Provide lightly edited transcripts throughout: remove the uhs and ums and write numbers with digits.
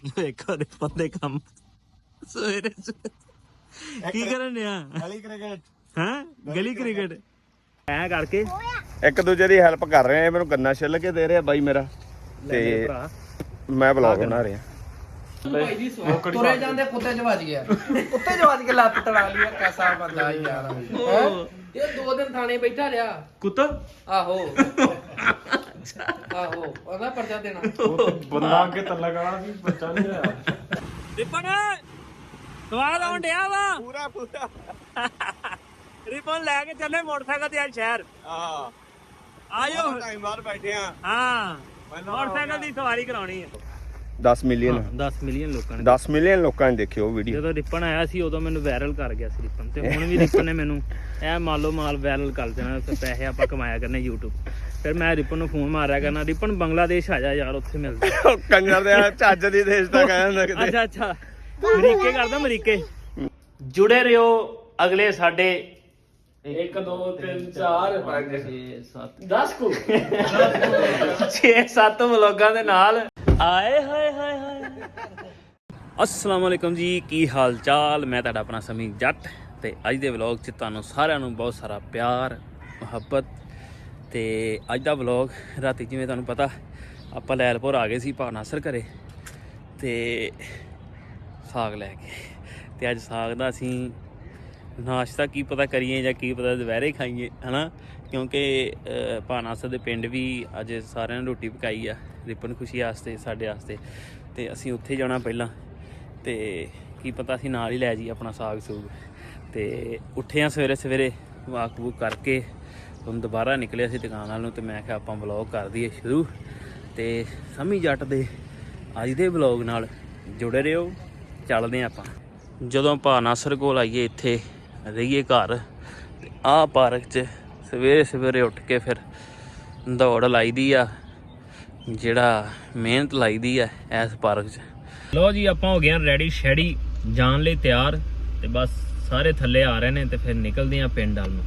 ਵੇਖੋ ਦੇ ਬੰਦੇ ਕੰਮ ਸਵੇਰੇ ਕੀ ਕਰਨ ਡਿਆ ਗਲੀ ਕ੍ਰਿਕਟ ਹਾਂ ਗਲੀ ਕ੍ਰਿਕਟ ਐ ਕਰਕੇ ਇੱਕ ਦੂਜੇ ਦੀ ਹੈਲਪ ਕਰ ਰਹੇ ਆ। ਮੈਨੂੰ ਗੰਨਾ ਛਿੱਲ ਕੇ ਦੇ ਰਿਹਾ ਬਾਈ ਮੇਰਾ ਤੇ ਮੈਂ ਬਲੌਗ ਬਣਾ ਰਿਹਾ। ਤੁਰੇ ਜਾਂਦੇ ਕੁੱਤੇ ਚ ਵੱਜ ਗਿਆ ਕੁੱਤੇ ਚ ਵੱਜ ਕੇ ਲੱਤ ਤੜਾ ਲਈ ਕੈਸਾ ਬੰਦਾ ਯਾਰ ਇਹ 2 ਦਿਨ ਥਾਣੇ ਬੈਠਾ ਰਿਹਾ ਕੁੱਤਾ ਆਹੋ ਆਹੋ ਉਹਦਾ ਪਰਚਾ ਦੇਣਾ ਬੰਦਾ ਅੱਗੇ ਤੱਲਾ ਗਾਣਾ ਸੀ ਬੱਚਾ ਨਹੀਂ ਹੋਇਆ। ਰਿਪਨ ਸਵਾਦ ਆਉਣ ਡਿਆ ਵਾ ਪੂਰਾ ਰਿਪਨ ਲੈ ਕੇ ਚੱਲੇ ਮੋਟਰਸਾਈਕਲ ਤੇ ਅੱਜ ਸ਼ਹਿਰ ਹਾਂ ਆਜੋ ਟਾਈਮ ਬਾਅਦ ਬੈਠੇ ਆ। ਹਾਂ ਮੋਟਰਸਾਈਕਲ ਦੀ ਸਵਾਰੀ ਕਰਾਉਣੀ ਹੈ 10 ਮਿਲੀਅਨ 10 ਮਿਲੀਅਨ ਲੋਕਾਂ ਨੇ 10 ਮਿਲੀਅਨ ਲੋਕਾਂ ਨੇ ਦੇਖਿਓ ਵੀਡੀਓ। ਜਦੋਂ ਰਿਪਨ ਆਇਆ ਸੀ ਉਦੋਂ ਮੈਨੂੰ ਵਾਇਰਲ ਕਰ ਗਿਆ ਸੀ ਰਿਪਨ ਤੇ ਹੁਣ ਵੀ ਰਿਪਨ ਨੇ ਮੈਨੂੰ ਐ ਮਾਲੋ ਮਾਲ ਵਾਇਰਲ ਕਰ ਦੇਣਾ ਤੇ ਪੈਸੇ ਆਪਾਂ ਕਮਾਇਆ ਕਰਨੇ YouTube। ਫਿਰ ਮੈਂ ਰਿਪਨ ਨੂੰ ਫੋਨ ਮਾਰਿਆ ਕਰਨਾ ਰਿਪਨ ਬੰਗਲਾਦੇਸ਼ ਆ ਜਾ ਯਾਰ ਉੱਥੇ ਮਿਲਦੇ ਕੰਜਰ ਦੇ ਚੱਜ ਦੀ ਦੇਸ਼ ਦਾ ਕਹਿੰਦਾ ਕਿਤੇ। ਅੱਛਾ ਅੱਛਾ ਅਮਰੀਕੇ ਕਰਦਾ ਅਮਰੀਕੇ ਜੁੜੇ ਰਹੋ ਅਗਲੇ ਸਾਡੇ 1 2 3 4 5 6 7 10 ਕੁ 6-7 ਵਲੋਗਾਂ ਦੇ ਨਾਲ ਆਏ ਹਾਏ ਹਾਏ ਹਾਏ। अस्सलाम वालेकुम जी की हाल चाल। मैं तुहाडा अपना समी जट ते अज दे व्लॉग च तुहानूं सारिआं नूं बहुत सारा प्यार मुहब्बत ते अज दा व्लॉग राती जिवें तुहानूं पता आपां लैलपुर आ गए सी भा नासर घरे ते साग लैके ते अज साग दा असीं नाश्ता की पता करिए जां की पता दुपहरे खाइए है ना क्योंकि भा नासर दे पिंड भी अज सारिआं ने रोटी पकाई आ रिपन खुशी वास्ते साडे वास्ते ते असीं उत्थे जाना पहलां ते की पता असीं नाल ही लै जी अपना साग सूग ते उठे आ सवेरे सवेरे वाक वूक करके हुण दोबारा निकले असीं दुकान वाल नूं ते मैं आखिआ आपां व्लॉग कर दईए शुरू ते समी जट दे अज दे व्लॉग नाल जुड़े रहिओ। चलदे आपां जदों भा नासर कोल आईए इत्थे रहीए घर ते आ पार्क च सवेरे सवेरे उठ के फिर दौड़ लाई दी आ ਜਿਹੜਾ ਮਿਹਨਤ ਲਾਈਦੀ ਹੈ ਇਸ ਪਾਰਕ 'ਚ। ਲੋ ਜੀ ਆਪਾਂ ਹੋ ਗਏ ਹਾਂ ਰੈਡੀ ਸ਼ੈਡੀ ਜਾਣ ਲਈ ਤਿਆਰ ਤੇ ਬਸ ਸਾਰੇ ਥੱਲੇ ਆ ਰਹੇ ਨੇ ਤੇ ਫਿਰ ਨਿਕਲਦੇ ਆ ਪਿੰਡ ਵੱਲ ਨੂੰ।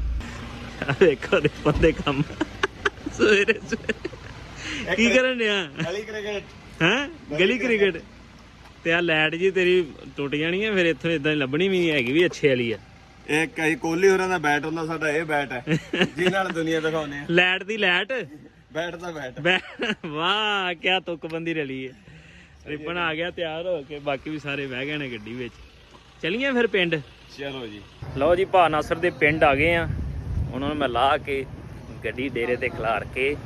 ਵੇਖੋ ਦੇ ਬੰਦੇ ਕੰਮ ਸਵੇਰੇ ਸਵੇਰੇ ਕੀ ਕਰਨ ਡਿਆ ਗਲੀ ਕ੍ਰਿਕਟ ਹੈ ਗਲੀ ਕ੍ਰਿਕਟ ਤੇ ਆ ਲਾਈਟ ਜੀ ਤੇਰੀ ਟੁੱਟ ਜਾਣੀ ਹੈ ਫਿਰ ਇੱਥੋਂ ਇਦਾਂ ਲੱਭਣੀ ਵੀ ਨਹੀਂ ਹੈਗੀ ਵੀ ਅੱਛੇ ਵਾਲੀ ਆ। ਇਹ ਕਈ ਕੋਹਲੀ ਹੋਰਾਂ ਦਾ ਬੈਟ ਹੁੰਦਾ ਸਾਡਾ ਇਹ ਬੈਟ ਹੈ ਜਿਹਦੇ ਨਾਲ ਦੁਨੀਆ ਦਿਖਾਉਂਦੇ ਆ। ਲਾਈਟ ਦੀ ਲਾਈਟ ਬੈਟ ਦਾ ਬੈਟ ਵਾਹ ਕਿਆ ਤੁੱਕਬੰਦੀ ਰਲੀ ਹੈ। ਰਿਪਨ ਆ ਗਿਆ ਤਿਆਰ ਹੋ ਕੇ ਬਾਕੀ ਵੀ ਸਾਰੇ ਬਹਿ ਗਏ ਨੇ ਗੱਡੀ ਵਿੱਚ। ਚਲੀਏ ਫਿਰ ਪਿੰਡ। ਚਲੋ ਜੀ ਲਓ ਜੀ ਭਾ ਨਾਸਰ ਦੇ ਪਿੰਡ ਆ ਗਏ ਆ। ਉਹਨਾਂ ਨੂੰ ਮੈਂ ਲਾ ਕੇ ਗੱਡੀ ਡੇਰੇ ਤੇ ਖਿਲਾਰ ਕੇ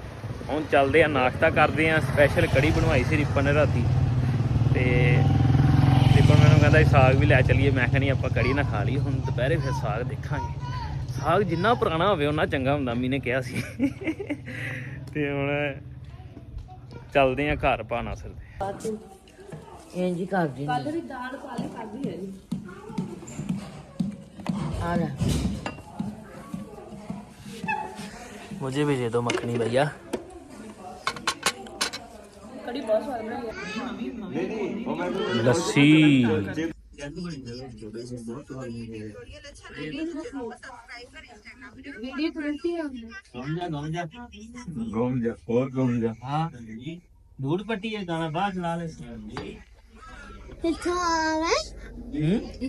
ਹੁਣ ਚੱਲਦੇ ਆ ਨਾਸ਼ਤਾ ਕਰਦੇ ਆ। ਸਪੈਸ਼ਲ ਕੜੀ ਬਣਵਾਈ ਸੀ ਰਿਪਨ ਨੇ ਰਾਤੀ ਤੇ ਰਿਪਨ ਮੈਨੂੰ ਕਹਿੰਦਾ ਸਾਗ ਵੀ ਲੈ ਚਲੀਏ। ਮੈਂ ਕਿਹਾ ਨਹੀਂ ਆਪਾਂ ਕੜੀ ਨਾ ਖਾ ਲਈ ਹੁਣ ਦੁਪਹਿਰੇ ਫਿਰ ਸਾਗ ਦੇਖਾਂਗੇ। ਸਾਗ ਜਿੰਨਾ ਪੁਰਾਣਾ ਹੋਵੇ ਉਹਨਾਂ ਚੰਗਾ ਹੁੰਦਾ ਮੀ ਨੇ ਕਿਹਾ ਸੀ। ਤੇ ਹੁਣ ਚੱਲਦੇ ਆ ਘਰ ਭਾ ਨਾਸਰ ਦੇ। ਇੰਜ ਹੀ ਕਰਦੀ ਕੱਲ ਵੀ ਦਾਲ ਪਾਲੇ ਕਰਦੀ ਹੈ ਜੀ ਆ ਲੈ मुझे भी दे दो मखनी भैया। ਕੜੀ ਬਹੁਤ ਸਵਾਦ ਬਣਾਈ ਹੈ। लस्सी ਵੀਡੀਓ ਤੁਰੰਤੀ ਆ ਘੁੰਮ ਜਾ ਹੋਰ ਘੁੰਮ ਜਾ। हाँ दूध पट्टी है गाना बाहर चला ले। ਇੱਕ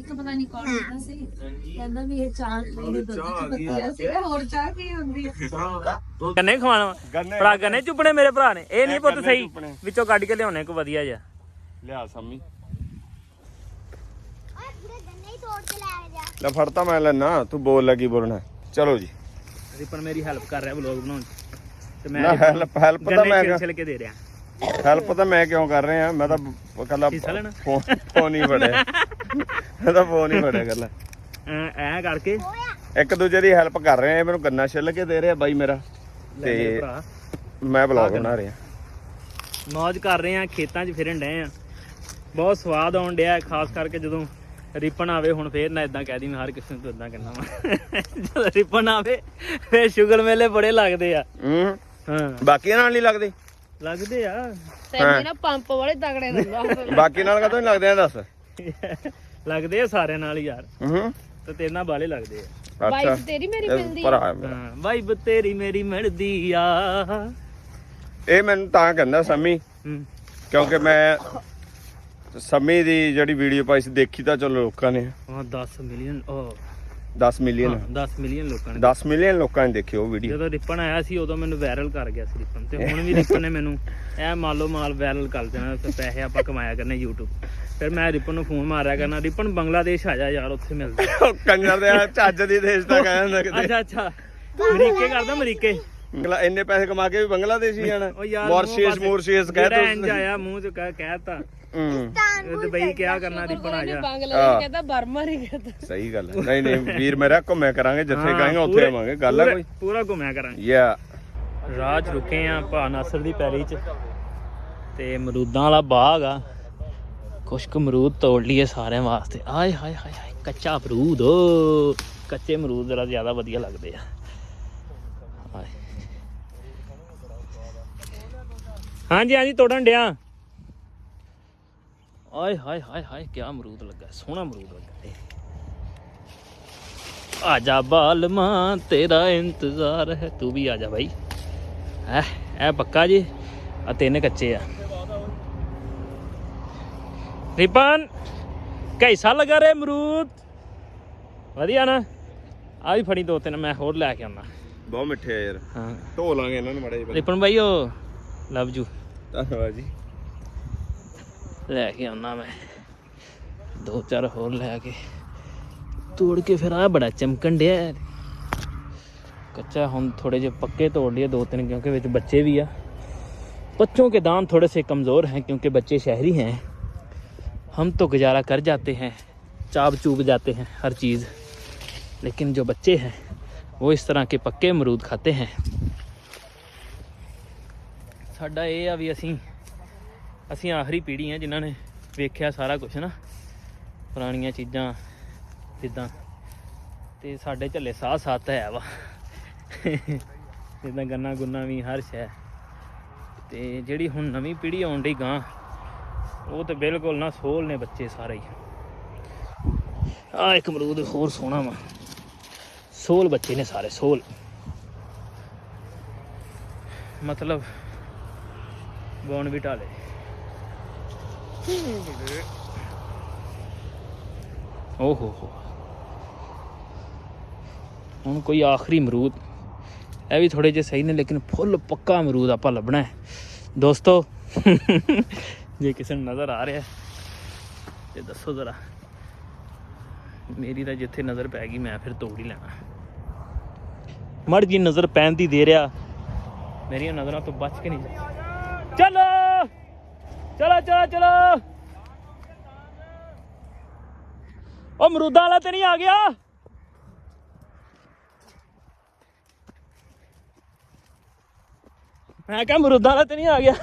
ਪਤਾ ਨਹੀਂ ਕੌਣ ਹੁੰਦਾ ਸੀ ਕਹਿੰਦਾ ਵੀ ਇਹ ਚਾਹ ਮੇਰੇ ਦੁੱਧ ਚ ਪੱਤੀਆਂ ਸੀ ਹੋਰ ਚਾਹ ਕੀ ਹੁੰਦੀ ਹੈ ਗੰਨੇ ਖਵਾਣਾ ਭਰਾ ਗੰਨੇ ਚੁੱਪਣੇ ਮੇਰੇ ਭਰਾ ਨੇ ਇਹ ਨਹੀਂ ਪੁੱਤ ਸਹੀ ਵਿੱਚੋਂ ਕੱਢ ਕੇ ਲਿਆਉਣੇ ਕੋ ਵਧੀਆ ਜਿਹਾ ਲਿਆ ਸੰਮੀ ਲੈ ਫੜਤਾ ਮੈਂ ਲੈਣਾ ਤੂੰ ਬੋਲ ਲੱਗੀ ਬੋਲਣਾ। ਚਲੋ ਜੀ ਰਿਪਨ ਮੇਰੀ ਹੈਲਪ ਕਰ ਰਿਹਾ ਵਲੌਗ ਬਣਾਉਣ ਚ ਤੇ ਨਾ ਮੈਂ ਹੈਲਪ ਤਾਂ ਮੈਂ ਗੰਨੇ ਛਿਲ ਕੇ ਦੇ ਰਿਹਾ। ਹੈਲਪ ਤਾਂ ਮੈਂ ਕਿਉਂ ਕਰ ਰਿਹਾ ਮੈਂ ਤਾਂ ਕੱਲਾ ਹਿੱਸਾ ਲੈਣਾ? ਫੋਨ ਹੀ ਫੜਿਆ ਮੈਂ ਤਾਂ ਫੋਨ ਹੀ ਫੜਿਆ ਕੱਲਾ ਐ ਕਰਕੇ ਇੱਕ ਦੂਜੇ ਦੀ ਹੈਲਪ ਕਰ ਰਹੇ ਆ। ਮੈਨੂੰ ਗੰਨਾ ਛਿੱਲ ਕੇ ਦੇ ਰਿਹਾ ਬਾਈ ਮੇਰਾ ਲੈ ਤੇ ਭਰਾ ਮੈਂ ਬਲੌਗ ਬਣਾ ਰਿਹਾ। ਮौज ਕਰ ਰਹੇ ਆ ਖੇਤਾਂ 'ਚ ਫਿਰਨ ਡਏ ਆ। ਬਹੁਤ ਸਵਾਦ ਆਉਣ ਡਿਆ ਖਾਸ ਕਰਕੇ ਜਦੋਂ ਰਿਪਨ ਆਵੇ। ਹੁਣ ਫੇਰ ਨਾ ਇਦਾਂ ਕਹਿ ਦੀ ਮੈਂ ਹਰ ਕਿਸੇ ਨੂੰ ਤੂੰ ਇਦਾਂ ਕਹਿੰਦਾ ਵਾ ਜਦੋਂ ਰਿਪਨ ਆਵੇ ਫੇਰ ਸ਼ੁਗਰ ਮੇਲੇ ਬੜੇ ਲੱਗਦੇ ਆ। ਹਾਂ ਬਾਕੀਆਂ ਨਾਲ ਨਹੀਂ ਲੱਗਦੇ ਲੱਗਦੇ ਆ ਤੇ ਨਾ ਪੰਪ ਵਾਲੇ ਤਗੜੇ ਦਿੰਦਾ ਬਾਕੀ ਨਾਲ ਕਦੋਂ ਨਹੀਂ ਲੱਗਦੇ ਆ ਦੱਸ। ਲੱਗਦੇ ਆ ਸਾਰਿਆਂ ਨਾਲ ਹੀ ਯਾਰ ਤੇ ਤੇਰੇ ਨਾਲ ਬਾਲੇ ਲੱਗਦੇ ਆ। ਅੱਛਾ ਵਾਈਫ ਤੇਰੀ ਮੇਰੀ ਮਿਲਦੀ ਭਰਾ ਹਾਂ ਵਾਈਬ ਤੇਰੀ ਮੇਰੀ ਮਿਲਦੀ ਆ। ਇਹ ਮੈਨੂੰ ਤਾਂ ਕਹਿੰਦਾ ਸੰਮੀ ਹੂੰ ਕਿਉਂਕਿ ਮੈਂ ਸਮੀ ਦੀ ਜਿਹੜੀ ਵੀਡੀਓ ਪਾਈ ਸੀ ਦੇਖੀ ਤਾਂ ਚਲੋ ਲੋਕਾਂ ਨੇ ਹਾਂ 10 ਮਿਲੀਅਨ 10 ਮਿਲੀਅਨ 10 ਮਿਲੀਅਨ ਲੋਕਾਂ ਨੇ 10 ਮਿਲੀਅਨ ਲੋਕਾਂ ਨੇ ਦੇਖੀ ਉਹ ਵੀਡੀਓ। ਜਦੋਂ ਰਿਪਨ ਆਇਆ ਸੀ ਉਦੋਂ ਮੈਨੂੰ ਵਾਇਰਲ ਕਰ ਗਿਆ ਸੀ ਰਿਪਨ, ਤੇ ਹੁਣ ਵੀ ਰਿਪਨ ਨੇ ਮੈਨੂੰ ਇਹ ਮਾਲੋ ਮਾਲ ਵਾਇਰਲ ਕਰ ਦੇਣਾ ਤੇ ਪੈਸੇ ਆਪਾਂ ਕਮਾਇਆ ਕਰਨੇ YouTube। ਫਿਰ ਮੈਂ ਰਿਪਨ ਨੂੰ ਫੋਨ ਮਾਰਿਆ ਕਰਨਾ, ਰਿਪਨ ਬੰਗਲਾਦੇਸ਼ ਆ ਜਾ ਯਾਰ, ਉੱਥੇ ਮਿਲਦੇ। ਕੰਜਰ ਦੇ ਚੱਜ ਦੀ ਦੇਸ਼ ਦਾ ਕਹਿੰਦਾ ਕਿਤੇ। ਅੱਛਾ ਅਮਰੀਕੇ ਕਰਦਾ, ਅਮਰੀਕੇ ਇੰਨੇ ਪੈਸੇ ਕਮਾ ਕੇ ਵੀ ਬੰਗਲਾਦੇਸ਼ ਹੀ ਜਾਣਾ। ਉਹ ਯਾਰ ਮੋਰਸ਼ੀਅਸ ਕਹਿ ਜਿਹੜਾ ਇੰਜ ਆਇਆ ਮੂੰਹ ਚ ਕਹਿਤਾ ਤੇ ਬਈ ਕਿਆ ਕਰਨਾ, ਰਿਪਨ ਆ ਜਾ। ਬੰਗਲਾਦੇਸ਼ ਕਹਿੰਦਾ ਬਰਮਾ ਨਹੀਂ ਕਹਿੰਦਾ। ਸਹੀ ਗੱਲ ਹੈ। ਨਹੀਂ ਨਹੀਂ ਵੀਰ ਮੇਰਾ ਘੁੰਮਿਆ ਕਰਾਂਗੇ, ਜਿੱਥੇ ਕਹਾਂਗੇ ਉੱਥੇ ਆਵਾਂਗੇ। ਗੱਲ ਆ ਕੋਈ ਪੂਰਾ ਘੁੰਮਿਆ ਕਰਾਂਗੇ। ਯਾ ਰਾਜ ਰੁਕੇ ਆ ਭਾ ਨਾਸਰ ਦੀ ਪੈਲੀ ਚ, ਤੇ ਅਮਰੂਦਾਂ ਵਾਲਾ ਬਾਗ ਆ। ਕੁਛ ਕੁ ਅਮਰੂਦ ਤੋੜ ਲਈਏ ਸਾਰਿਆਂ ਵਾਸਤੇ। ਆਏ ਹਾਏ ਹਾਏ ਹਾਏ ਕੱਚਾ ਅਮਰੂਦ, ਕੱਚੇ ਅਮਰੂਦ ਜਰਾ ਜ਼ਿਆਦਾ ਵਧੀਆ ਲੱਗਦੇ ਆ। ਹਾਂਜੀ ਹਾਂਜੀ ਤੋੜਨ ਡਿਆ। ਆਏ ਹਾਏ ਹਾਏ ਹਾਏ ਕਿਆ ਅਮਰੂਦ ਲੱਗਾ, ਸੋਹਣਾ ਅਮਰੂਦ ਲੱਗਾ। ਆਜਾ ਬਾਲਮਾ ਤੇਰਾ ਇੰਤਜ਼ਾਰ ਹੈ, ਤੂੰ ਵੀ ਆਜਾ ਭਾਈ। ਇਹ ਪੱਕਾ ਜੀ, ਆ 3 ਕੱਚੇ ਆ। ਰਿਪਨ ਕੈਸਾ ਲਗਾ ਰੇ ਅਮਰੂਦ? ਵਧੀਆ ਨਾ? ਆ ਵੀ ਫੜੀ 2-3 ਮੈਂ ਹੋਰ ਲੈ ਕੇ ਆਉਣਾ। ਬਹੁਤ ਮਿੱਠੇ ਆ ਯਾਰ। ਹਾਂ ਧੋ ਲਾਂਗੇ ਇਹਨਾਂ ਨੂੰ ਮਾੜੇ ਜਿਹੇ। ਰਿਪਨ ਭਾਈ ਉਹ ਲਵ ਯੂ। ਧੰਨਵਾਦ ਜੀ। ਲੈ ਕੇ ਆਉਣਾ ਮੈਂ 2-4 ਹੋਰ ਲੈ ਕੇ ਤੋੜ ਕੇ। ਫਿਰ ਆ ਬੜਾ ਚਮਕਣ ਡਿਆ ਕੱਚਾ। ਹੁਣ ਥੋੜੇ ਜਿਹੇ ਪੱਕੇ ਤੋੜ लिए 2-3, क्योंकि ਵਿੱਚ बच्चे भी आ। बच्चों के दाम थोड़े से कमज़ोर हैं क्योंकि बच्चे शहरी हैं। हम तो गुजारा कर जाते हैं, चाप चूप जाते हैं हर चीज़, लेकिन जो बच्चे हैं वो इस तरह के पक्के अमरूद खाते हैं। ਸਾਡਾ ਇਹ ਆ ਵੀ ਅਸੀਂ ਆਖਰੀ ਪੀੜ੍ਹੀ ਆ ਜਿਨ੍ਹਾਂ ਨੇ ਵੇਖਿਆ ਸਾਰਾ ਕੁਝ ਨਾ, ਪੁਰਾਣੀਆਂ ਚੀਜ਼ਾਂ ਜਿੱਦਾਂ, ਤੇ ਸਾਡੇ ਝੱਲੇ ਸਾਥ ਹੈ ਵਾ ਜਿੱਦਾਂ ਗੰਨਾ ਗੁੰਨਾ ਵੀ ਹਰ ਸ਼ੈ। ਤੇ ਜਿਹੜੀ ਹੁਣ ਨਵੀਂ ਪੀੜ੍ਹੀ ਆਉਣ ਡਈ ਗਾਂ, ਉਹ ਤੇ ਬਿਲਕੁਲ ਨਾ ਸੋਲ ਨੇ ਬੱਚੇ ਸਾਰੇ ਹੀ। ਆ ਇੱਕ ਅਮਰੂਦ ਹੋਰ ਸੋਹਣਾ ਵਾ, ਸੋਲ ਬੱਚੇ ਨੇ ਸਾਰੇ, ਸੋਲ ਮਤਲਬ ਬੌਨ ਵੀ ਢਾਲੇ। ਓ ਹੋ ਹੁਣ ਕੋਈ ਆਖਰੀ ਅਮਰੂਦ, ਇਹ ਵੀ ਥੋੜੇ ਜਿਹੇ ਸਹੀ ਨੇ ਲੇਕਿਨ ਫੁੱਲ ਪੱਕਾ ਅਮਰੂਦ ਆਪਾਂ ਲੱਭਣਾ ਹੈ ਦੋਸਤੋ। ਜੇ ਕਿਸੇ ਨੂੰ ਨਜ਼ਰ ਆ ਰਿਹਾ ਤੇ ਦੱਸੋ ਜ਼ਰਾ। ਮੇਰੀ ਤਾਂ ਜਿੱਥੇ ਨਜ਼ਰ ਪੈ ਗਈ ਮੈਂ ਫਿਰ ਤੋੜ ਹੀ ਲੈਣਾ। ਮੜ ਜੀ ਨਜ਼ਰ ਪੈਣ ਦੀ ਦੇ ਰਿਹਾ, ਮੇਰੀਆਂ ਨਜ਼ਰਾਂ ਤੋਂ ਬਚ ਕੇ ਨਹੀਂ ਜਾ। ਚਲੋ ਚਲੋ ਚਲੋ ਚਲੋ, ਉਹ ਅਮਰੂਦਾਂ ਵਾਲਾ ਤੇ ਨਹੀਂ ਆ ਗਿਆ? ਮੈਂ ਕਿਹਾ ਅਮਰੂਦਾਂ ਵਾਲਾ ਤੇ ਨਹੀਂ ਆ ਗਿਆ?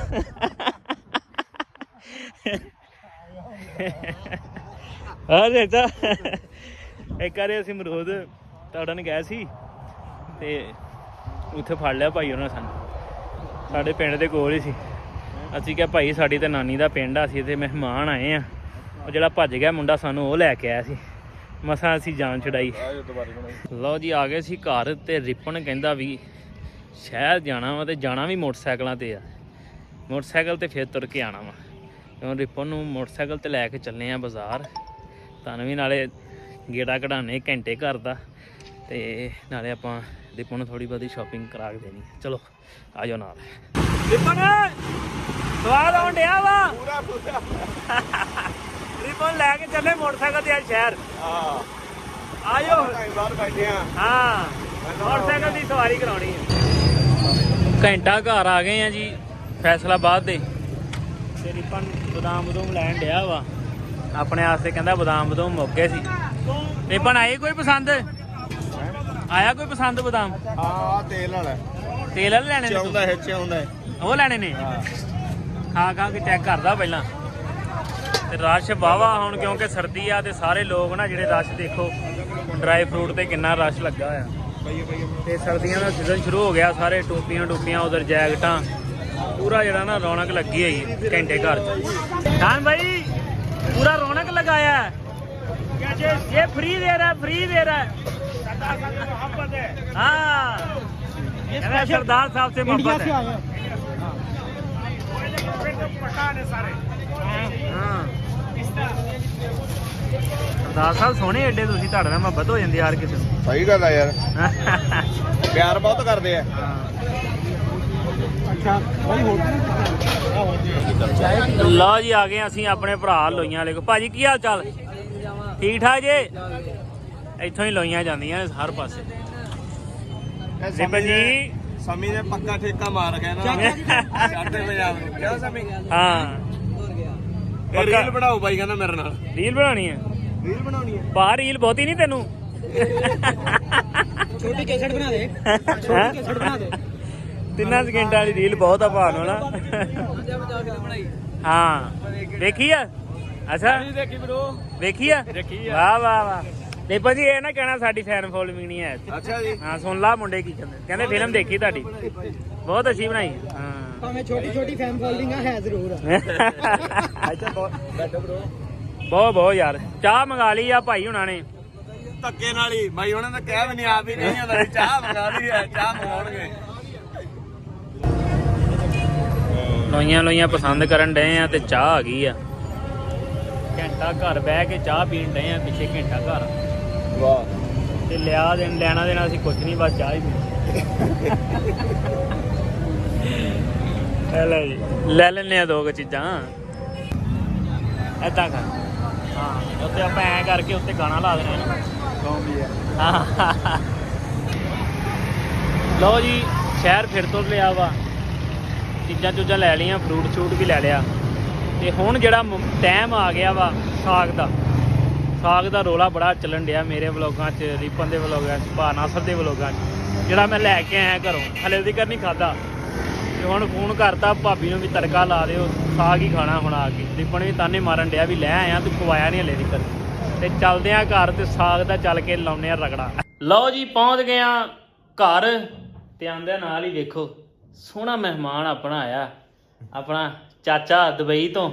ਅਰੇ ਤਾਂ ਇੱਕ ਵਾਰੀ ਅਸੀਂ ਅਮਰੂਦ ਤੋੜਨ ਗਏ ਸੀ ਤੇ ਉੱਥੇ ਫੜ ਲਿਆ ਭਾਈ ਉਹਨਾਂ ਸਾਨੂੰ, ਸਾਡੇ ਪਿੰਡ ਦੇ ਕੋਲ ਹੀ ਸੀ। ਅਸੀਂ ਕਿਹਾ ਭਾਈ ਸਾਡੀ ਤਾਂ ਨਾਨੀ ਦਾ ਪਿੰਡ ਆ, ਅਸੀਂ ਇੱਥੇ ਮਹਿਮਾਨ ਆਏ ਆ। ਉਹ ਜਿਹੜਾ ਭੱਜ ਗਿਆ ਮੁੰਡਾ ਸਾਨੂੰ ਉਹ ਲੈ ਕੇ ਆਇਆ ਸੀ, ਮਸਾਂ ਅਸੀਂ ਜਾਨ ਛੁਡਾਈ। ਲਓ ਜੀ ਆ ਗਏ ਸੀ ਘਰ, ਤੇ ਰਿਪਨ ਕਹਿੰਦਾ ਵੀ ਸ਼ਹਿਰ ਜਾਣਾ ਵਾ, ਤੇ ਜਾਣਾ ਵੀ ਮੋਟਰਸਾਈਕਲਾਂ ਤੇ ਆ। ਮੋਟਰਸਾਈਕਲ ਤੇ ਫਿਰ ਤੁਰ ਕੇ ਆਉਣਾ ਵਾ, ਕਿਉਂ ਰਿਪਨ ਨੂੰ ਮੋਟਰਸਾਈਕਲ ਤੇ ਲੈ ਕੇ ਚੱਲੇ ਆ ਬਾਜ਼ਾਰ। ਤੁਹਾਨੂੰ ਵੀ ਨਾਲੇ ਗੇੜਾ ਕਢਾਉਣੇ ਘੰਟੇ ਘਰ ਦਾ, ਤੇ ਨਾਲੇ ਆਪਾਂ ਰਿਪਨ ਨੂੰ ਥੋੜ੍ਹੀ ਬਹੁਤੀ ਸ਼ਾਪਿੰਗ ਕਰਾ ਕੇ ਦੇਣੀ। ਚਲੋ ਆ ਜਾਓ ਨਾਲ। ਰਿਪਨ ਸਵਾਦ ਆਉਣ ਡਿਆ ਵਾ ਪੂਰਾ। ਰਿਪਨ ਲੈ ਕੇ ਚੱਲੇ ਮੋਟਰਸਾਈਕਲ ਤੇ ਅੱਜ ਸ਼ਹਿਰ। ਆ ਜਾਓ ਬਾਹਰ ਬੈਠੇ ਆ। ਹਾਂ ਮੋਟਰਸਾਈਕਲ ਦੀ ਸਵਾਰੀ ਕਰਾਉਣੀ ਹੈ। ਘੰਟਾ ਘਰ ਆ ਗਏ ਆ ਜੀ ਫੈਸਲਾਬਾਦ ਦੇ, ਤੇ ਰਿਪਨ ਬਦਾਮ ਬਦੂਮ ਲੈਣ ਡਿਆ ਵਾ ਆਪਣੇ ਵਾਸਤੇ। ਕਹਿੰਦਾ ਬਦਾਮ ਬਦੂਮ ਮੁੱਕ ਗਏ ਸੀ। ਰਿਪਨ ਆਏ ਕੋਈ ਪਸੰਦ? ਆਇਆ ਕੋਈ ਪਸੰਦ ਬਦਾਮ? ਹਾਂ ਤੇਲ ਵਾਲਾ, ਤੇਲ ਵਾਲੇ ਲੈਣੇ ਨੇ? ਚਾਉਂਦਾ ਹੈ ਚਾਉਂਦਾ ਉਹ ਲੈਣੇ ਨੇ? ਖਾ ਖਾ ਕੇ ਚੈੱਕ ਕਰਦਾ ਪਹਿਲਾਂ। ਤੇ ਰਸ਼ ਵਾਹਵਾ ਹੁਣ ਕਿਉਂਕਿ ਸਰਦੀ ਆ, ਤੇ ਸਾਰੇ ਲੋਕ ਨਾ ਜਿਹੜੇ ਰਸ਼ ਦੇਖੋ ਡਰਾਈ ਫਰੂਟ ਤੇ ਕਿੰਨਾ ਰਸ਼ ਲੱਗਾ ਹੋਇਆ। ਤੇ ਸਰਦੀਆਂ ਦਾ ਸੀਜ਼ਨ ਸ਼ੁਰੂ ਹੋ ਗਿਆ, ਸਾਰੇ ਟੋਪੀਆਂ ਟੋਪੀਆਂ ਉਧਰ ਜੈਕਟਾਂ, ਪੂਰਾ ਜਿਹੜਾ ਨਾ ਰੌਣਕ ਲੱਗੀ ਹੋਈ ਘੰਟੇ ਘਰ ਚ। ਖਾਨ ਭਾਈ पूरा रौनक लगाया है, ये फ्री दे रहा है, फ्री दे रहा है। हाँ सरदार साहब से मोहब्बत है। हाँ ਸਾਹ ਸਾਹਿਬ ਸੋਹਣੇ ਏਡੇ ਤੁਸੀਂ, ਤੁਹਾਡੇ ਨਾਲ ਮੁਹੱਬਤ ਹੋ ਜਾਂਦੀ ਯਾਰ ਕਿਸੇ ਨੂੰ। ਸਹੀ ਗੱਲ ਆ ਯਾਰ, ਪਿਆਰ ਬਹੁਤ ਕਰਦੇ ਆ। ਲਓ ਜੀ ਆ ਗਏ ਅਸੀਂ ਆਪਣੇ ਭਰਾ ਲੋਈਆਂ ਵਾਲੇ ਕੋ। ਭਾਜੀ ਕੀ ਹਾਲ ਚਾਲ? ਠੀਕ ਠਾਕ ਜੇ? ਇੱਥੋਂ ਹੀ ਲੋਈਆਂ ਜਾਂਦੀਆਂ ਨੇ ਹਰ ਪਾਸੇ। ਜੀ ਸਮੀ ਨੇ ਪੱਕਾ ਠੇਕਾ ਮਾਰ ਗਿਆ ਨਾ ਸਾਡੇ ਪੰਜਾਬ ਨੂੰ। ਕਿਉਂ ਸਮੀ? ਹਾਂ ਇਹ ਰੀਲ ਬਣਾਓ ਬਾਈ ਕਹਿੰਦਾ ਮੇਰੇ ਨਾਲ। ਰੀਲ ਬਣਾਉਣੀ ਹੈ? ਰੀਲ ਬਣਾਉਣੀ ਹੈ। ਪਾ ਰੀਲ ਬਹੁਤੀ ਨਹੀਂ ਤੈਨੂੰ। ਛੋਟੀ ਕੈਸਟ ਬਣਾ ਦੇ, ਛੋਟੀ ਕੈਸਟ ਬਣਾ ਦੇ। 3 ਸਕਿੰਟਾਂ ਵਾਲੀ ਰੀਲ ਬਹੁਤ ਆ ਭਾਨੂੰ ਨਾ। ਹਾਂ ਵੇਖੀ ਆ? ਅੱਛਾ ਦੇਖੀ ਬ్రో, ਵੇਖੀ ਆ? ਵਾਹ ਵਾਹ ਵਾਹ। ਦੇਖੋ ਜੀ ਇਹ ਨਾ ਕਹਿਣਾ ਸਾਡੀ ਫੈਨ ਫੋਲੋਇੰਗ ਨਹੀਂ ਹੈ। ਅੱਛਾ ਜੀ। ਹਾਂ ਸੁਣ ਲਾ ਮੁੰਡੇ ਕੀ ਕਹਿੰਦੇ, ਕਹਿੰਦੇ ਫਿਲਮ ਦੇਖੀ ਤੁਹਾਡੀ ਬਹੁਤ ਅੱਛੀ ਬਣਾਈ। ਹਾਂ ਭਾਵੇਂ ਛੋਟੀ ਛੋਟੀ ਫੈਨ ਫੋਲੋਇੰਗ ਆ, ਹੈ ਜ਼ਰੂਰ। ਬਹੁਤ ਯਾਰ। ਚਾਹ ਮੰਗਾ ਲਈ ਆ ਭਾਈ ਹੁਣਾਂ ਨੇ ਧੱਕੇ ਨਾਲ ਹੀ ਬਾਈ ਉਹਨਾਂ ਨੇ ਕਿਹਾ ਵੀ ਨਹੀਂ, ਆਪ ਹੀ ਨਹੀਂ ਆਉਂਦਾ ਚਾਹ ਮੰਗਾ ਲਈ ਹੈ, ਚਾਹ ਮੰਗਾਉਣਗੇ। ਲੋਈਆਂ ਪਸੰਦ ਕਰਨ ਡਏ ਆ ਤੇ ਚਾਹ ਆ ਗਈ ਆ। ਘੰਟਾ ਘਰ ਬਹਿ ਕੇ ਚਾਹ ਪੀਣ ਡਏ ਆ, ਪਿੱਛੇ ਘੰਟਾ ਘਰ। ਵਾਹ। ਤੇ ਲੈਣਾ ਦੇਣਾ ਅਸੀਂ ਕੁਛ ਨਹੀਂ, ਬਸ ਚਾਹ ਹੀ ਪੀਣੀ। ਲੈ ਜੀ ਲੈ ਲੈਨੇ ਆ 2 ਚੀਜ਼ਾਂ ਏਦਾਂ ਕਰ। ਹਾਂ ਉੱਤੇ ਆਪਾਂ ਐਂ ਕਰਕੇ ਉੱਤੇ ਗਾਣਾ ਲਾ ਦੇਣਾ ਹਾਂ। ਲਓ ਜੀ ਸ਼ਹਿਰ ਫਿਰ ਤੋਂ ਲਿਆ ਵਾ, ਚੀਜ਼ਾਂ ਲੈ ਲਈਆਂ, ਫਰੂਟ ਵੀ ਲੈ ਲਿਆ। ਤੇ ਹੁਣ ਜਿਹੜਾ ਟਾਈਮ ਆ ਗਿਆ ਵਾ ਸਾਗ ਦਾ ਰੋਲਾ ਬੜਾ ਚੱਲਣ ਡਿਆ ਮੇਰੇ ਵਲੋਗਾਂ 'ਚ, ਰੀਪਨ ਦੇ ਵਲੋਗਾਂ 'ਚ, ਭਾ ਨਾਸਰ ਦੇ ਵਲੋਗਾਂ 'ਚ, ਜਿਹੜਾ ਮੈਂ ਲੈ ਕੇ ਆਇਆ ਘਰੋਂ। ਹਲੇ ਤੱਕ ਨਹੀਂ ਖਾਧਾ ਤੇ ਹੁਣ ਫੋਨ ਕਰਤਾ ਭਾਬੀ ਨੂੰ ਵੀ ਤੜਕਾ ਲਾ ਦਿਓ, ਸਾਗ ਹੀ ਖਾਣਾ ਹੁਣ ਆ ਕੇ। ਰੀਪਨ ਵੀ ਤਾਨੇ ਮਾਰਨ ਡਿਆ ਵੀ ਲੈ ਆਇਆ ਤੂੰ, ਖਵਾਇਆ ਨਹੀਂ ਹਲੇ ਤੱਕ। ਤੇ ਚੱਲਦੇ ਆ ਘਰ ਤੇ ਸਾਗ ਦਾ ਚੱਲ ਕੇ ਲਾਉਨੇ ਆ ਰਗੜਾ। ਲਓ ਜੀ ਪਹੁੰਚ ਗਏ ਆ ਘਰ ਤੇ ਆਂਦਿਆਂ ਨਾਲ ਹੀ ਵੇਖੋ ਸੋਹਣਾ ਮਹਿਮਾਨ ਆਪਣਾ ਆਇਆ, ਆਪਣਾ ਚਾਚਾ ਦੁਬਈ ਤੋਂ।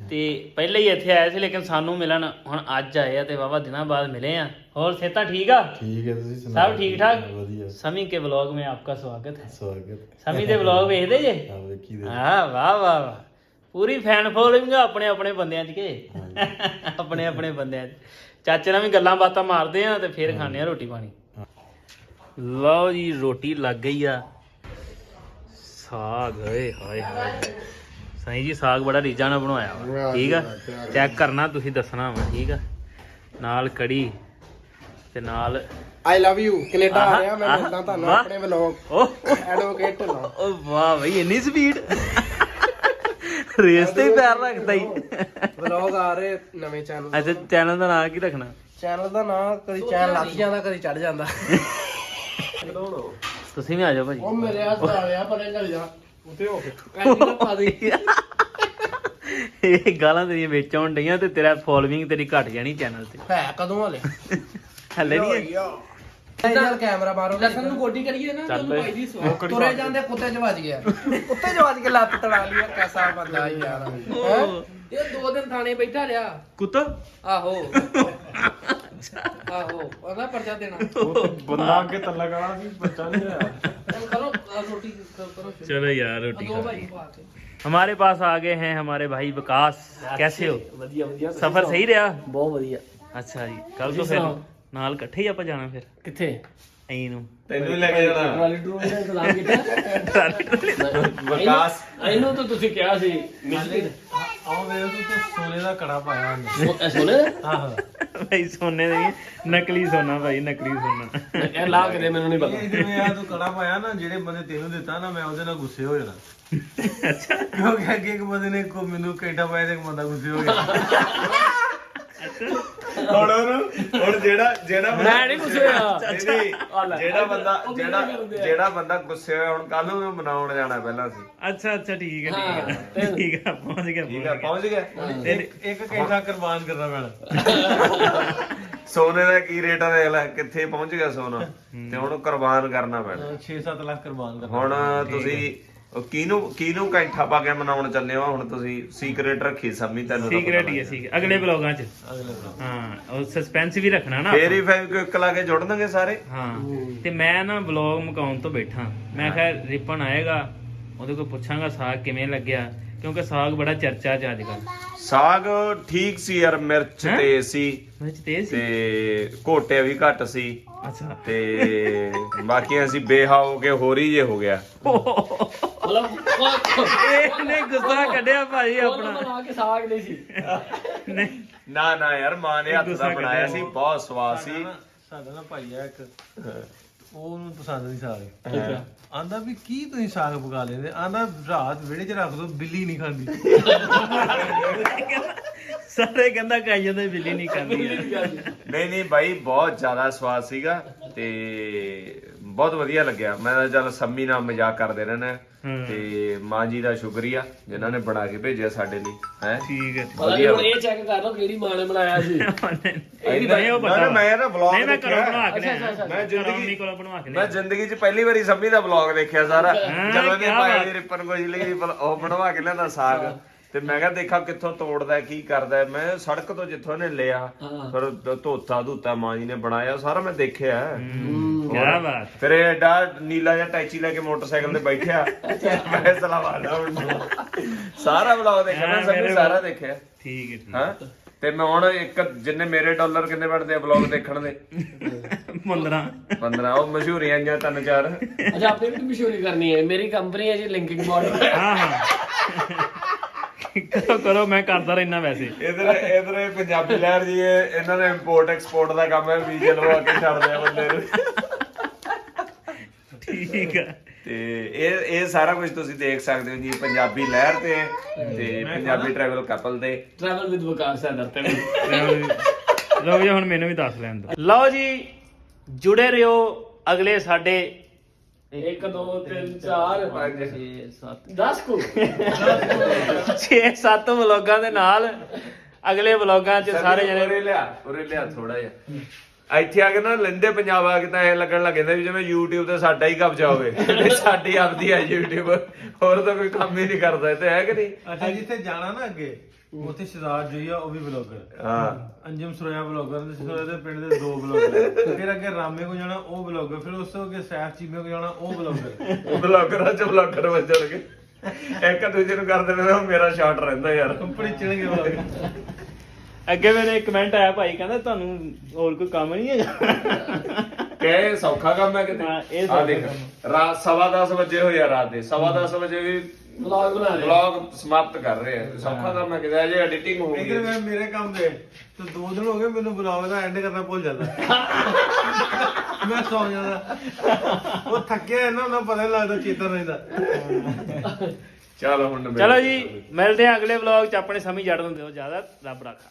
ਤੇ ਪਹਿਲੇ ਹੀ ਇੱਥੇ ਆਏ ਸੀ ਲੇਕਿਨ ਸਾਨੂੰ ਮਿਲਣ ਹੁਣ ਅੱਜ ਆਏ ਆ ਤੇ ਵਾਵਾ ਦਿਨਾਂ ਬਾਅਦ ਮਿਲੇ ਆ। ਹੋਰ ਸਿਹਤਾਂ ਠੀਕ ਆ? ठीक है, ਤੁਸੀਂ ਸੁਣਾਓ? सब ठीक ठाक? ਵਧੀਆ। समी के व्लॉग में आपका स्वागत है। ਸਵਾਗਤ। समी ਦੇ व्लॉग ਵੇਖਦੇ ਜੇ? ਹਾਂ ਵੇਖੀ ਦੇ। ਹਾਂ ਵਾਹ ਪੂਰੀ ਫੈਨ ਫੋਲੋਇੰਗ ਆ ਆਪਣੇ ਬੰਦਿਆਂ 'ਚ ਕੇ ਆਪਣੇ ਬੰਦਿਆਂ 'ਚ। ਚਾਚੇ ਨਾਲ ਵੀ ਗੱਲਾਂ ਬਾਤਾਂ ਮਾਰਦੇ ਆ ਤੇ ਫਿਰ ਖਾਣੇ ਆ ਰੋਟੀ ਪਾਣੀ। ਲਓ ਜੀ ਰੋਟੀ ਲੱਗ ਗਈ ਆ। ਸਾਗ ਓਏ ਹਾਏ ਸਹੀ ਜੀ, ਸਾਗ ਬੜਾ ਰੀਝਾਂ ਨਾਲ ਬਣਾਇਆ ਵਾ। ਠੀਕ ਆ, ਚੈੱਕ ਕਰਨਾ ਤੁਸੀਂ, ਦੱਸਣਾ ਵਾ। ਠੀਕ ਆ, ਨਾਲ ਕੜੀ ਤੇ ਨਾਲ ਆਈ ਲਵ ਯੂ। ਕੈਨੇਡਾ ਆ ਰਿਹਾ ਮੈਂ, ਮਿਲਦਾ ਤੁਹਾਨੂੰ ਵਾਹ। ਆਪਣੇ ਵਲੋਗ ਓਹ ਐਡਵੋਕੇਟ ਨਾਲ। ਓ ਵਾਹ ਬਈ ਇੰਨੀ ਸਪੀਡ, ਰੇਸ ਤੇ ਹੀ ਪੈਰ ਰੱਖਦਾ ਹੀ। ਵਲੋਗ ਆ ਰਹੇ ਨਵੇਂ ਚੈਨਲ। ਅੱਛਾ ਚੈਨਲ ਦਾ ਨਾਮ ਕੀ ਰੱਖਣਾ? ਚੈਨਲ ਦਾ ਨਾਮ ਕਦੀ ਚੈਨਲ ਲੱਗ ਜਾਂਦਾ, ਕਦੀ ਚੜ ਜਾਂਦਾ। ਤੁਸੀਂ ਵੀ ਆ ਜਾਓ ਭਾਜੀ। ਉਹ ਮੇਰੇ ਹੱਥ ਆ ਰਿਹਾ ਪਰੇ ਘਰ ਜਾ ਉੱਤੇ ਹੋ ਕੇ ਐਂਟੀ ਪਾ ਦੇ। ਇਹ ਗਾਲਾਂ ਤੇਰੀਆਂ ਵਿੱਚ ਆਉਣ ਡਈਆਂ ਤੇ ਤੇਰਾ ਫੋਲੋਇੰਗ ਤੇਰੀ ਘਟ ਜਾਣੀ ਚੈਨਲ ਤੇ। ਹੈ ਕਦੋਂ ਹਲੇ? ਹੱਲੇ ਨਹੀਂ ਹੈ। ਨਾਲ ਕੈਮਰਾ ਮਾਰੋ, ਲਸਣ ਨੂੰ ਗੋਡੀ ਕਰੀਏ ਨਾ ਚੱਲ ਭਾਈ ਦੀ ਤੁਰੇ ਜਾਂਦੇ ਕੁੱਤੇ 'ਚ ਵੱਜ ਗਿਆ, ਕੁੱਤੇ 'ਚ ਵੱਜ ਕੇ ਲੱਤ ਤੜਾ ਲਈ। ਕੈਸਾ ਬੰਦਾ ਯਾਰ ਹੈ। ਇਹ 2 ਦਿਨ ਥਾਣੇ ਬੈਠਾ ਰਿਹਾ ਕੁੱਤਾ। ਆਹੋ ਉਹਦਾ ਪਰਚਾ ਦੇਣਾ। ਬੰਦਾ ਅੱਗੇ ਤੱਲਾ ਗਾਣਾ ਸੀ, ਬੱਚਾ ਨਹੀਂ ਆਇਆ। करो रोटी करो। चलो यार रोटी दो खा भाई ली। बात है। हमारे पास आ गए हैं हमारे भाई विकास। कैसे हो? सफर सही रहा? बहुत बढ़िया। अच्छा जी, कल तो फिर ਨਾਲ ਇਕੱਠੇ ਹੀ ਆਪਾਂ ਜਾਣਾ ਫਿਰ किथे ਐਂ ਨੂੰ ਤੈਨੂੰ ਵੀ ਲੈ ਕੇ ਜਾਣਾ ट्राली टूर में सलाम किया ਵਿਕਾਸ। ਇਹਨੂੰ ਤਾਂ ਤੁਸੀਂ ਕਿਹਾ ਸੀ ਮਿਸਟਰ ਆਹ ਵੇਖ ਤੂੰ ਸੋਨੇ ਦਾ ਕੜਾ ਪਾਇਆ ਉਹਨੇ। ਸੋਨੇ ਆਹੋ ਭਾਈ ਸੋਨੇ ਦੇ ਨਕਲੀ ਸੋਨਾ ਭਾਈ, ਨਕਲੀ ਸੋਨਾ। ਇਹ ਲਾ ਕੇ ਦੇ, ਮੈਨੂੰ ਨਹੀਂ ਪਤਾ। ਇਹ ਜਿਵੇਂ ਆ ਤੂੰ ਕੜਾ ਪਾਇਆ ਨਾ, ਜਿਹੜੇ ਬੰਦੇ ਤੈਨੂੰ ਦਿੱਤਾ ਨਾ, ਮੈਂ ਉਹਦੇ ਨਾਲ ਗੁੱਸੇ ਹੋ ਜਾਣਾ। ਅੱਛਾ ਕਿਉਂਕਿ ਅੱਗੇ ਇੱਕ ਬੰਦੇ ਨੇ ਮੈਨੂੰ ਕੈਂਠਾ ਪਾਇਆ ਤੇ ਇੱਕ ਬੰਦਾ ਗੁੱਸੇ ਹੋ ਗਿਆ। ਹੁਣ ਜਿਹੜਾ ਮੈਂ ਨਹੀਂ ਗੁੱਸੇ ਹੋਇਆ। ਜਿਹੜਾ ਬੰਦਾ ਗੁੱਸੇ ਹੋਇਆ ਹੁਣ ਕੱਲ ਨੂੰ ਮਨਾਉਣ ਜਾਣਾ ਪਹਿਲਾਂ ਸੀ। ਅੱਛਾ ਠੀਕ ਹੈ ਠੀਕ ਹੈ ਪਹੁੰਚ ਗਿਆ ਠੀਕ ਆ, ਪਹੁੰਚ ਗਿਆ। ਇੱਕ ਕੈਂਠਾ ਕੁਰਬਾਨ ਕਰਨਾ ਪੈਣਾ। ਸੋਨੇ ਦਾ ਕੀ ਰੇਟ ਆ ਦੇਖ ਲੈ, ਕਿੱਥੇ ਪਹੁੰਚ ਗਿਆ ਸੋਨਾ, ਤੇ ਹੁਣ ਕੁਰਬਾਨ ਕਰਨਾ ਪੈਣਾ। 6-7 ਲੱਖ ਕੁਰਬਾਨ ਕਰਨਾ। ਹੁਣ ਤੁਸੀਂ ਕਿਹਨੂੰ ਕੈਂਠਾ ਪਾ ਕੇ ਮਨਾਉਣ ਚੱਲੇ ਹੋ? ਹੁਣ ਤੁਸੀਂ ਸੀਕ੍ਰੇਟ ਰੱਖੀ ਸਮੀ, ਤੈਨੂੰ ਤਾਂ ਸੀਕ੍ਰੇਟ ਹੀ ਹੈ ਸੀਕ੍ਰੇਟ। ਅਗਲੇ ਵਲੋਗਾਂ 'ਚ ਹਾਂ ਉਹ ਸਸਪੈਂਸ ਵੀ ਰੱਖਣਾ ਨਾ ਫੇਰ ਹੀ ਫੇਵਿਕ ਲਾ ਕੇ ਜੁੜ ਦਾਂਗੇ ਸਾਰੇ। ਹਾਂ ਤੇ ਮੈਂ ਨਾ ਵਲੋਗ ਮੁਕਾਉਣ ਤੋਂ ਬੈਠਾ, ਮੈਂ ਕਿਹਾ ਰਿਪਨ ਆਏਗਾ ਉਹਦੇ ਕੋਲ ਪੁੱਛਾਂਗਾ ਸਾਗ ਕਿਵੇਂ ਲੱਗਿਆ, ਕਿਉਂਕਿ ਸਾਗ ਬੜਾ ਚਰਚਾ 'ਚ ਅੱਜ ਕੱਲ। ਸਾਗ ਠੀਕ ਸੀ ਯਾਰ, ਮਿਰਚ ਹੈਂ? ਤੇ ਸੀ ਵਿੱਚ ਤੇਜ਼ ਸੀ। ਤੇ ਘੋਟੇ ਵੀ ਘੱਟ ਸੀ ਅੱਛਾ ਤੇ ਬਾਕੀ ਅਸੀਂ ਬੇਹਾ ਹੋ ਕੇ ਹੋਰੀ ਜੇ ਹੋ ਗਿਆ। ਮਤਲਬ ਇਹਨੇ ਗੁੱਸਾ ਕੱਢਿਆ ਭਾਈ ਆਪਣਾ। ਬਣਾ ਕੇ ਸਾਗ ਨਹੀਂ ਸੀ। ਨਹੀਂ ਨਾ ਯਾਰ ਮਾਂ ਨੇ ਹੱਥ ਗੁੱਸਾ ਦਾ ਬਣਾਇਆ ਕੱਢਿਆ। ਸੀ, ਬਹੁਤ ਸਵਾਦ ਸੀ। ਸਾਡਾ ਨਾ ਭਾਈ ਆ ਇੱਕ, ਉਹਨੂੰ ਪਸੰਦ ਨਹੀਂ ਸਾਗ। ਆਂਦਾ ਵੀ ਕੀ ਤੁਸੀਂ ਸਾਗ ਪਕਾ ਲੈਂਦੇ, ਆਂਦਾ ਰਾਤ ਵਿਹੜੇ 'ਚ ਰੱਖ ਦੋ, ਬਿੱਲੀ ਨਹੀਂ ਖਾਂਦੀ। ਸਾਰੇ ਕਹਿੰਦਾ ਖਾਈ ਜਾਂਦੇ, ਬਿੱਲੀ ਨਹੀਂ ਖਾਂਦੀ ਯਾਰ। ਨਹੀਂ ਬਾਈ, ਬਹੁਤ ਜ਼ਿਆਦਾ ਸਵਾਦ ਸੀਗਾ ਤੇ ਬਹੁਤ ਵਧੀਆ ਲੱਗਿਆ। ਮੈਂ ਤਾਂ ਚੱਲ ਸੰਮੀ ਨਾਲ ਮਜ਼ਾਕ ਕਰਦੇ ਰਹਿਣਾ ਤੇ ਮਾਂ ਜੀ ਦਾ ਸ਼ੁਕਰੀਆ ਜਿਨ੍ਹਾਂ ਨੇ ਬਣਾ ਕੇ ਭੇਜਿਆ ਸਾਡੇ ਲਈ। ਹੈ ਠੀਕ ਹੈ ਵਧੀਆ। ਹੁਣ ਇਹ ਚੈੱਕ ਕਰ ਲਓ ਕਿਹੜੀ ਮਾਂ ਨੇ ਬਣਾਇਆ ਸੀ। ਇਹ ਨਹੀਂ ਉਹ ਪਤਾ। ਮੈਂ ਨਾ ਵਲੌਗ ਨਹੀਂ ਮੈਂ ਘਰੋਂ ਬਣਾ ਕੇ ਅੱਛਾ, ਲਿਆ। ਅੱਛਾ, ਮੈਂ ਜ਼ਿੰਦਗੀ ਕੋਲੋਂ ਬਣਵਾ ਕੇ ਮੈਂ ਲਿਆ। ਜ਼ਿੰਦਗੀ 'ਚ ਪਹਿਲੀ ਵਾਰੀ ਸੰਮੀ ਦਾ ਵਲੌਗ ਦੇਖਿਆ ਸਾਰਾ। ਜਦੋਂ ਨੇ ਕਿਆ ਪਾਈ ਬਾਤ। ਦੀ ਰਿਪਨ ਗੋਜਲੀ ਉਹ ਬਣਵਾ ਕੇ ਲਿਆਂਦਾ ਸਾਗ ਤੇ ਮੈਂ ਕਿਹਾ ਦੇਖਾਂ ਕਿੱਥੋਂ ਤੋੜਦਾ ਕੀ ਕਰਦਾ। ਮੈਂ ਸੜਕ ਤੋਂ ਜਿੱਥੋਂ ਇਹਨੇ ਲਿਆ ਫਿਰ ਧੋਤਾ ਮਾਂ ਜੀ ਨੇ ਬਣਾਇਆ ਸਾਰਾ ਮੈਂ ਦੇਖਿਆ। ਕਿਆ ਬਾਤ। ਫਿਰ ਇਹ ਐਡਾ ਨੀਲਾ ਜਿਹਾ ਟੈਚੀ ਲੈ ਕੇ ਮੋਟਰਸਾਈਕਲ ਤੇ ਬੈਠਿਆ ਮੈਂ ਸਲਾਵਾਦਾ ਸਾਰਾ ਵਲੌਗ ਦੇਖਿਆ ਮੈਂ ਸੰਮੀ ਸਾਰਾ ਦੇਖਿਆ। ਠੀਕ ਹੈ ਠੀਕ ਹਾਂ ਤੇ ਮੈਂ ਹੁਣ ਇੱਕ ਜਿੰਨੇ ਮੇਰੇ ਡਾਲਰ ਕਿੰਨੇ ਬਣਦੇ ਆ ਵਲੌਗ ਦੇਖਣ ਦੇ 15 ਉਹ ਮਸ਼ਹੂਰੀਆਂ ਆਈਆਂ 3-4। ਅੱਛਾ ਆਪਣੀ ਵੀ ਮਸ਼ਹੂਰੀ ਕਰਨੀ ਹੈ। ਮੇਰੀ ਕੰਪਨੀ ਹੈ ਜੀ ਲਿੰਕਿੰਗ ਮਾਡਲ। ਹਾਂ ਕਰੋ ਮੈਂ ਕਰਦਾ ਰਹਿਣਾ ਵੈਸੇ। ਇਧਰ ਪੰਜਾਬੀ ਲਹਿਰ ਜੀ ਇਹਨਾਂ ਨੇ ਇੰਪੋਰਟ ਐਕਸਪੋਰਟ ਦਾ ਕੰਮ ਹੈ, ਵੀਜ਼ਾ ਲਵਾ ਕੇ ਛੱਡਦੇ ਆ ਬੰਦੇ ਨੂੰ। ਠੀਕ ਹੈ ਤੇ ਇਹ ਸਾਰਾ ਕੁਝ ਤੁਸੀਂ ਦੇਖ ਸਕਦੇ ਹੋ ਜੀ ਪੰਜਾਬੀ ਲਹਿਰ ਤੇ ਪੰਜਾਬੀ ਟਰੈਵਲ ਕਪਲ ਦੇ ਟਰੈਵਲ ਵਿਦ ਵਿਕਾਸ ਸੈਂਟਰ ਤੇ। ਲਓ ਜੀ ਹੁਣ ਮੈਨੂੰ ਵੀ ਦੱਸ ਲੈਣ ਦਿਓ। ਲਓ ਜੀ ਜੁੜੇ ਰਹੋ ਅਗਲੇ ਸਾਡੇ 1 2 3 4 5 6 7 10 ਕੋ 6-7 ਵਲੋਗਾਂ ਦੇ ਨਾਲ। ਅਗਲੇ ਵਲੋਗਾਂ 'ਚ ਸਾਰੇ ਜਣੇ ਉਰੇ ਲਿਆ ਥੋੜਾ ਜਿਹਾ ਇੱਥੇ ਆ ਕੇ ਨਾ ਲੈਂਦੇ ਪੰਜਾਬ ਆ ਕੇ ਤਾਂ ਐ ਲੱਗਣ ਲੱਗ ਜਾਂਦਾ ਵੀ ਜਿਵੇਂ YouTube ਤੇ ਸਾਡਾ ਹੀ ਕਬਜ਼ਾ ਹੋਵੇ। ਸਾਡੀ ਆਪਦੀ ਹੈ YouTube, ਹੋਰ ਤਾਂ ਕੋਈ ਕੰਮ ਹੀ ਨਹੀਂ ਕਰਦਾ ਤੇ ਹੈ ਕਿ ਨਹੀਂ। ਅੱਛਾ ਜਿੱਥੇ ਜਾਣਾ ਨਾ ਅੱਗੇ ਉੱਥੇ ਸ਼ਿਦਾਰ ਜੀ ਆ, ਉਹ ਵੀ ਬਲੌਗਰ। ਹਾਂ ਅੰਜਮ ਸਰੋਇਆ ਬਲੌਗਰ ਤੇ ਸਰੋਇਆ ਦੇ ਪਿੰਡ ਦੇ 2 ਬਲੌਗਰ। ਫਿਰ ਅੱਗੇ ਰਾਮੇ ਕੋ ਜਾਣਾ ਉਹ ਬਲੌਗਰ, ਫਿਰ ਉਸ ਤੋਂ ਅੱਗੇ ਸੈਫ ਚੀਮੇ ਕੋ ਜਾਣਾ ਉਹ ਬਲੌਗਰ। ਬਲੌਗਰਾਂ ਚ ਬਲੌਗਰ ਵੱਜਣਗੇ ਇੱਕ ਦੂਜੇ ਨੂੰ ਕਰਦੇ ਨੇ। ਮੇਰਾ ਸ਼ਾਟ ਰਹਿੰਦਾ ਯਾਰ ਕੰਪਨੀ ਚੜਨਗੇ ਬਲੌਗਰ। ਅੱਗੇ ਮੇਰੇ ਕਮੈਂਟ ਆਇਆ ਭਾਈ ਕਹਿੰਦਾ ਤੁਹਾਨੂੰ ਹੋਰ ਕੋਈ ਕੰਮ ਨਹੀਂ ਹੈਗਾ। ਕਿ ਸੌਖਾ ਕੰਮ ਹੈ ਕਿਤੇ। ਹਾਂ, ਇਹ ਆ ਦੇਖ ਰਾਤ 10:15 ਵਜੇ ਹੋਏ ਆ, ਰਾਤ ਦੇ 10:15 ਵਜੇ ਵੀ ਵਲੌਗ ਬਣਾ ਰਹੇ। ਵਲੌਗ ਸਮਾਪਤ ਕਰ ਰਹੇ ਆ। ਸੌਖਾ ਕੰਮ ਹੈ ਕਿਤੇ, ਜੇ ਐਡੀਟਿੰਗ ਹੋਊਗੀ। ਇਧਰ ਮੈਂ ਮੇਰੇ ਕੰਮ ਦੇ ਤੇ 2 ਦਿਨ ਹੋ ਗਏ ਮੈਨੂੰ ਬਲੌਗ ਦਾ ਐਂਡ ਕਰਨਾ ਭੁੱਲ ਜਾਂਦਾ। ਮੈਂ ਸੌ ਜਾਂਦਾ, ਉਹ ਥੱਕਿਆ ਇਹਨਾਂ ਨੂੰ ਪਤਾ ਨਹੀਂ ਲੱਗਦਾ, ਚੇਤਾ ਰਹਿੰਦਾ। ਚਲੋ ਹੁਣ ਚਲੋ ਜੀ ਮਿਲਦੇ ਆ ਅਗਲੇ ਵਲੌਗ 'ਚ। ਆਪਣੇ ਸਮੇਂ ਜੜ ਦਿੰਦੇ ਹੋ ਜ਼ਿਆਦਾ। ਰੱਬ ਰਾਖਾ।